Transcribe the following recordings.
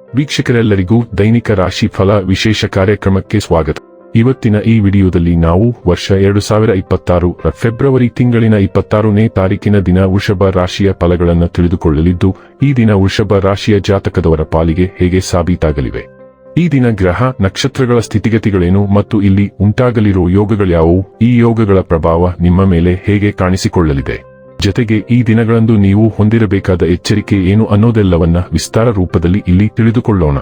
ವೀಕ್ಷಕರೆಲ್ಲರಿಗೂ ದೈನಿಕ ರಾಶಿ ಫಲ ವಿಶೇಷ ಕಾರ್ಯಕ್ರಮಕ್ಕೆ ಸ್ವಾಗತ. ಇವತ್ತಿನ ಈ ವಿಡಿಯೋದಲ್ಲಿ ನಾವು ವರ್ಷ 2026 ಫೆಬ್ರವರಿ ತಿಂಗಳಿನ 26ನೇ ತಾರೀಕಿನ ದಿನ ವೃಷಭ ರಾಶಿಯ ಫಲಗಳನ್ನು ತಿಳಿದುಕೊಳ್ಳಲಿದ್ದು, ಈ ದಿನ ವೃಷಭ ರಾಶಿಯ ಜಾತಕದವರ ಪಾಲಿಗೆ ಹೇಗೆ ಸಾಬೀತಾಗಲಿವೆ, ಈ ದಿನ ಗ್ರಹ ನಕ್ಷತ್ರಗಳ ಸ್ಥಿತಿಗತಿಗಳೇನು ಮತ್ತು ಇಲ್ಲಿ ಉಂಟಾಗಲಿರುವ ಯೋಗಗಳ್ಯಾವುವು, ಈ ಯೋಗಗಳ ಪ್ರಭಾವ ನಿಮ್ಮ ಮೇಲೆ ಹೇಗೆ ಕಾಣಿಸಿಕೊಳ್ಳಲಿದೆ, ಜೊತೆಗೆ ಈ ದಿನಗಳಂದು ನೀವು ಹೊಂದಿರಬೇಕಾದ ಎಚ್ಚರಿಕೆ ಏನು ಅನ್ನೋದೆಲ್ಲವನ್ನ ವಿಸ್ತಾರ ರೂಪದಲ್ಲಿ ಇಲ್ಲಿ ತಿಳಿದುಕೊಳ್ಳೋಣ.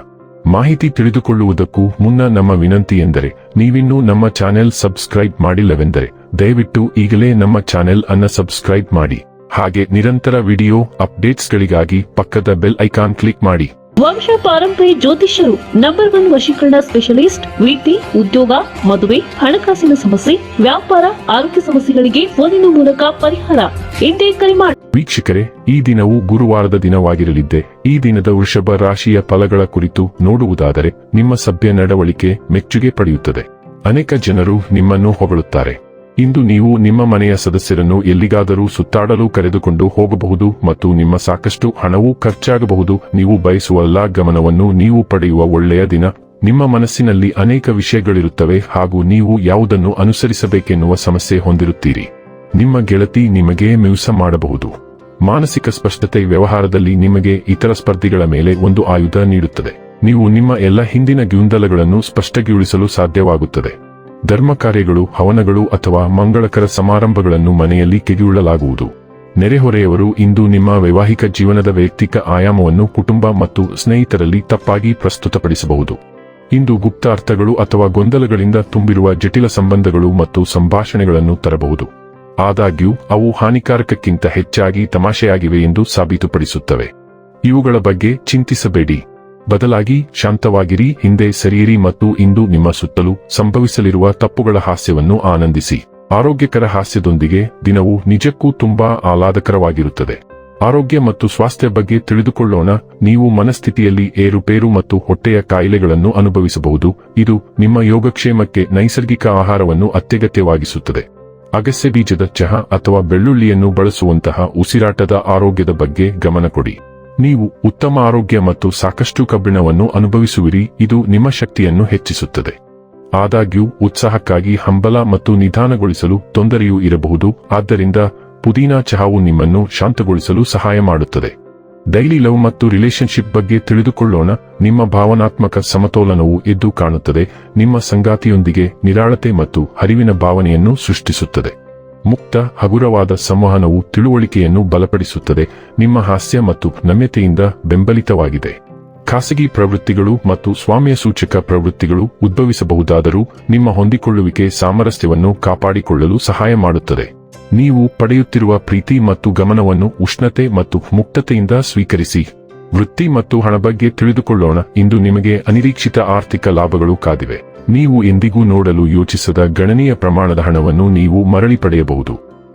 ಮಾಹಿತಿ ತಿಳಿದುಕೊಳ್ಳುವುದಕ್ಕೂ ಮುನ್ನ ನಮ್ಮ ವಿನಂತಿ ಎಂದರೆ, ನೀವಿನ್ನೂ ನಮ್ಮ ಚಾನೆಲ್ ಸಬ್ಸ್ಕ್ರೈಬ್ ಮಾಡಿಲ್ಲವೆಂದರೆ ದಯವಿಟ್ಟು ಈಗಲೇ ನಮ್ಮ ಚಾನೆಲ್ ಅನ್ನು ಸಬ್ಸ್ಕ್ರೈಬ್ ಮಾಡಿ. ಹಾಗೆ ನಿರಂತರ ವಿಡಿಯೋ ಅಪ್ಡೇಟ್ಸ್ಗಳಿಗಾಗಿ ಪಕ್ಕದ ಬೆಲ್ ಐಕಾನ್ ಕ್ಲಿಕ್ ಮಾಡಿ. ವಂಶ ಪಾರಂಪರ್ಯ ಜ್ಯೋತಿಷ್ಯರು ನಂಬರ್ 1 ವಶೀಕರಣ ಸ್ಪೆಷಲಿಸ್ಟ್. ವೃತ್ತಿ, ಉದ್ಯೋಗ, ಮದುವೆ, ಹಣಕಾಸಿನ ಸಮಸ್ಯೆ, ವ್ಯಾಪಾರ, ಆರೋಗ್ಯ ಸಮಸ್ಯೆಗಳಿಗೆ ಫೋನಿನ ಮೂಲಕ ಪರಿಹಾರ. ಇಂದೇ ಕರೆ ಮಾಡಿ. ವೀಕ್ಷಕರೇ, ಈ ದಿನವು ಗುರುವಾರದ ದಿನವಾಗಿರಲಿದ್ದೆ. ಈ ದಿನದ ವೃಷಭ ರಾಶಿಯ ಫಲಗಳ ಕುರಿತು ನೋಡುವುದಾದರೆ, ನಿಮ್ಮ ಸಭ್ಯ ನಡವಳಿಕೆ ಮೆಚ್ಚುಗೆ ಪಡೆಯುತ್ತದೆ. ಅನೇಕ ಜನರು ನಿಮ್ಮನ್ನು ಹೊಗಳುತ್ತಾರೆ. ಇಂದು ನೀವು ನಿಮ್ಮ ಮನೆಯ ಸದಸ್ಯರನ್ನು ಎಲ್ಲಿಗಾದರೂ ಸುತ್ತಾಡಲು ಕರೆದುಕೊಂಡು ಹೋಗಬಹುದು ಮತ್ತು ನಿಮ್ಮ ಸಾಕಷ್ಟು ಹಣವೂ ಖರ್ಚಾಗಬಹುದು. ನೀವು ಬಯಸುವ ಎಲ್ಲಾ ಗಮನವನ್ನು ನೀವು ಪಡೆಯುವ ಒಳ್ಳೆಯ ದಿನ. ನಿಮ್ಮ ಮನಸ್ಸಿನಲ್ಲಿ ಅನೇಕ ವಿಷಯಗಳಿರುತ್ತವೆ ಹಾಗೂ ನೀವು ಯಾವುದನ್ನು ಅನುಸರಿಸಬೇಕೆನ್ನುವ ಸಮಸ್ಯೆ ಹೊಂದಿರುತ್ತೀರಿ. ನಿಮ್ಮ ಗೆಳತಿ ನಿಮಗೆ ಮೋಸ ಮಾಡಬಹುದು. ಮಾನಸಿಕ ಸ್ಪಷ್ಟತೆ ವ್ಯವಹಾರದಲ್ಲಿ ನಿಮಗೆ ಇತರ ಸ್ಪರ್ಧಿಗಳ ಮೇಲೆ ಒಂದು ಆಯುಧ ನೀಡುತ್ತದೆ. ನೀವು ನಿಮ್ಮ ಎಲ್ಲ ಹಿಂದಿನ ಗೊಂದಲಗಳನ್ನು ಸ್ಪಷ್ಟಗೊಳಿಸಲು ಸಾಧ್ಯವಾಗುತ್ತದೆ. ಧರ್ಮ ಕಾರ್ಯಗಳು, ಹವನಗಳು ಅಥವಾ ಮಂಗಳಕರ ಸಮಾರಂಭಗಳನ್ನು ಮನೆಯಲ್ಲಿ ಕೈಗೊಳ್ಳಲಾಗುವುದು. ನೆರೆಹೊರೆಯವರು ಇಂದು ನಿಮ್ಮ ವೈವಾಹಿಕ ಜೀವನದ ವೈಯಕ್ತಿಕ ಆಯಾಮವನ್ನು ಕುಟುಂಬ ಮತ್ತು ಸ್ನೇಹಿತರಲ್ಲಿ ತಪ್ಪಾಗಿ ಪ್ರಸ್ತುತಪಡಿಸಬಹುದು. ಇಂದು ಗುಪ್ತ ಅರ್ಥಗಳು ಅಥವಾ ಗೊಂದಲಗಳಿಂದ ತುಂಬಿರುವ ಜಟಿಲ ಸಂಬಂಧಗಳು ಮತ್ತು ಸಂಭಾಷಣೆಗಳನ್ನು ತರಬಹುದು. ಆದಾಗ್ಯೂ ಅವು ಹಾನಿಕಾರಕಕ್ಕಿಂತ ಹೆಚ್ಚಾಗಿ ತಮಾಷೆಯಾಗಿವೆ ಎಂದು ಸಾಬೀತುಪಡಿಸುತ್ತವೆ. ಇವುಗಳ ಬಗ್ಗೆ ಚಿಂತಿಸಬೇಡಿ. ಬದಲಾಗಿ ಶಾಂತವಾಗಿರಿ, ಹಿಂದೆ ಸರಿಯಿರಿ ಮತ್ತು ಇಂದು ನಿಮ್ಮ ಸುತ್ತಲೂ ಸಂಭವಿಸಲಿರುವ ತಪ್ಪುಗಳ ಹಾಸ್ಯವನ್ನು ಆನಂದಿಸಿ. ಆರೋಗ್ಯಕರ ಹಾಸ್ಯದೊಂದಿಗೆ ದಿನವು ನಿಜಕ್ಕೂ ತುಂಬಾ ಆಹ್ಲಾದಕರವಾಗಿರುತ್ತದೆ. ಆರೋಗ್ಯ ಮತ್ತು ಸ್ವಾಸ್ಥ್ಯ ಬಗ್ಗೆ ತಿಳಿದುಕೊಳ್ಳೋಣ. ನೀವು ಮನಸ್ಥಿತಿಯಲ್ಲಿ ಏರುಪೇರು ಮತ್ತು ಹೊಟ್ಟೆಯ ಕಾಯಿಲೆಗಳನ್ನು ಅನುಭವಿಸಬಹುದು. ಇದು ನಿಮ್ಮ ಯೋಗಕ್ಷೇಮಕ್ಕೆ ನೈಸರ್ಗಿಕ ಆಹಾರವನ್ನು ಅತ್ಯಗತ್ಯವಾಗಿಸುತ್ತದೆ. ಅಗಸೆ ಬೀಜದ ಚಹಾ ಅಥವಾ ಬೆಳ್ಳುಳ್ಳಿಯನ್ನು ಬಳಸುವಂತಹ ಉಸಿರಾಟದ ಆರೋಗ್ಯದ ಬಗ್ಗೆ ಗಮನ ಕೊಡಿ. ನೀವು ಉತ್ತಮ ಆರೋಗ್ಯ ಮತ್ತು ಸಾಕಷ್ಟು ಕಬ್ಬಿಣವನ್ನು ಅನುಭವಿಸುವಿರಿ. ಇದು ನಿಮ್ಮ ಶಕ್ತಿಯನ್ನು ಹೆಚ್ಚಿಸುತ್ತದೆ. ಆದಾಗ್ಯೂ ಉತ್ಸಾಹಕ್ಕಾಗಿ ಹಂಬಲ ಮತ್ತು ನಿಧಾನಗೊಳಿಸಲು ತೊಂದರೆಯೂ ಇರಬಹುದು. ಆದ್ದರಿಂದ ಪುದೀನಾ ಚಹಾವು ನಿಮ್ಮನ್ನು ಶಾಂತಗೊಳಿಸಲು ಸಹಾಯ ಮಾಡುತ್ತದೆ. ಡೈಲಿ ಲವ್ ಮತ್ತು ರಿಲೇಶನ್ಶಿಪ್ ಬಗ್ಗೆ ತಿಳಿದುಕೊಳ್ಳೋಣ. ನಿಮ್ಮ ಭಾವನಾತ್ಮಕ ಸಮತೋಲನವು ಎದ್ದು ಕಾಣುತ್ತದೆ. ನಿಮ್ಮ ಸಂಗಾತಿಯೊಂದಿಗೆ ನಿರಾಳತೆ ಮತ್ತು ಹರಿವಿನ ಭಾವನೆಯನ್ನು ಸೃಷ್ಟಿಸುತ್ತದೆ. ಮುಕ್ತ ಹಗುರವಾದ ಸಂವಹನವು ತಿಳುವಳಿಕೆಯನ್ನು ಬಲಪಡಿಸುತ್ತದೆ. ನಿಮ್ಮ ಹಾಸ್ಯ ಮತ್ತು ನಮ್ಯತೆಯಿಂದ ಬೆಂಬಲಿತವಾಗಿದೆ. ಖಾಸಗಿ ಪ್ರವೃತ್ತಿಗಳು ಮತ್ತು ಸ್ವಾಮ್ಯ ಸೂಚಕ ಪ್ರವೃತ್ತಿಗಳು ಉದ್ಭವಿಸಬಹುದಾದರೂ ನಿಮ್ಮ ಹೊಂದಿಕೊಳ್ಳುವಿಕೆ ಸಾಮರಸ್ಯವನ್ನು ಕಾಪಾಡಿಕೊಳ್ಳಲು ಸಹಾಯ ಮಾಡುತ್ತದೆ. ನೀವು ಪಡೆಯುತ್ತಿರುವ ಪ್ರೀತಿ ಮತ್ತು ಗಮನವನ್ನು ಉಷ್ಣತೆ ಮತ್ತು ಮುಕ್ತತೆಯಿಂದ ಸ್ವೀಕರಿಸಿ. ವೃತ್ತಿ ಮತ್ತು ಹಣ ಬಗ್ಗೆ ತಿಳಿದುಕೊಳ್ಳೋಣ. ಇಂದು ನಿಮಗೆ ಅನಿರೀಕ್ಷಿತ ಆರ್ಥಿಕ ಲಾಭಗಳು ಕಾದಿವೆ. ನೀವು ಎಂದಿಗೂ ನೋಡಲು ಯೋಚಿಸದ ಗಣನೀಯ ಪ್ರಮಾಣದ ಹಣವನ್ನು ನೀವು ಮರಳಿ ಪಡೆಯಬಹುದು.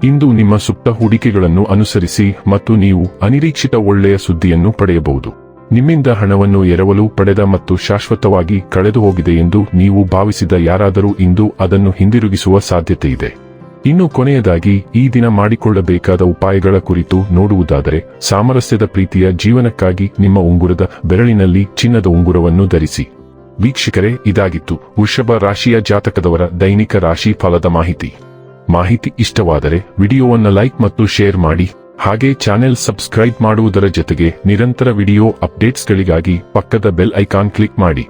ಇಂದು ನಿಮ್ಮ ಸುಪ್ತ ಹೂಡಿಕೆಗಳನ್ನು ಅನುಸರಿಸಿ ಮತ್ತು ನೀವು ಅನಿರೀಕ್ಷಿತ ಒಳ್ಳೆಯ ಸುದ್ದಿಯನ್ನು ಪಡೆಯಬಹುದು. ನಿಮ್ಮಿಂದ ಹಣವನ್ನು ಎರವಲು ಪಡೆದ ಮತ್ತು ಶಾಶ್ವತವಾಗಿ ಕಳೆದು ಹೋಗಿದೆ ಎಂದು ನೀವು ಭಾವಿಸಿದ ಯಾರಾದರೂ ಇಂದು ಅದನ್ನು ಹಿಂದಿರುಗಿಸುವ ಸಾಧ್ಯತೆಯಿದೆ. ಇನ್ನು ಕೊನೆಯದಾಗಿ ಈ ದಿನ ಮಾಡಿಕೊಳ್ಳಬೇಕಾದ ಉಪಾಯಗಳ ಕುರಿತು ನೋಡುವುದಾದರೆ, ಸಾಮರಸ್ಯದ ಪ್ರೀತಿಯ ಜೀವನಕ್ಕಾಗಿ ನಿಮ್ಮ ಉಂಗುರದ ಬೆರಳಿನಲ್ಲಿ ಚಿನ್ನದ ಉಂಗುರವನ್ನು ಧರಿಸಿ. ವೀಕ್ಷಕರೇ, ಇದಾಗಿತ್ತು ವೃಷಭ ರಾಶಿಯ ಜಾತಕದವರ ದೈನಿಕ ರಾಶಿ ಫಲದ ಮಾಹಿತಿ ಇಷ್ಟವಾದರೆ ವಿಡಿಯೋವನ್ನು ಲೈಕ್ ಮತ್ತು ಶೇರ್ ಮಾಡಿ. ಹಾಗೆ ಚಾನೆಲ್ ಸಬ್ಸ್ಕ್ರೈಬ್ ಮಾಡುವುದರ ಜೊತೆಗೆ ನಿರಂತರ ವಿಡಿಯೋ ಅಪ್ಡೇಟ್ಸ್ಗಳಿಗಾಗಿ ಪಕ್ಕದ ಬೆಲ್ ಐಕಾನ್ ಕ್ಲಿಕ್ ಮಾಡಿ.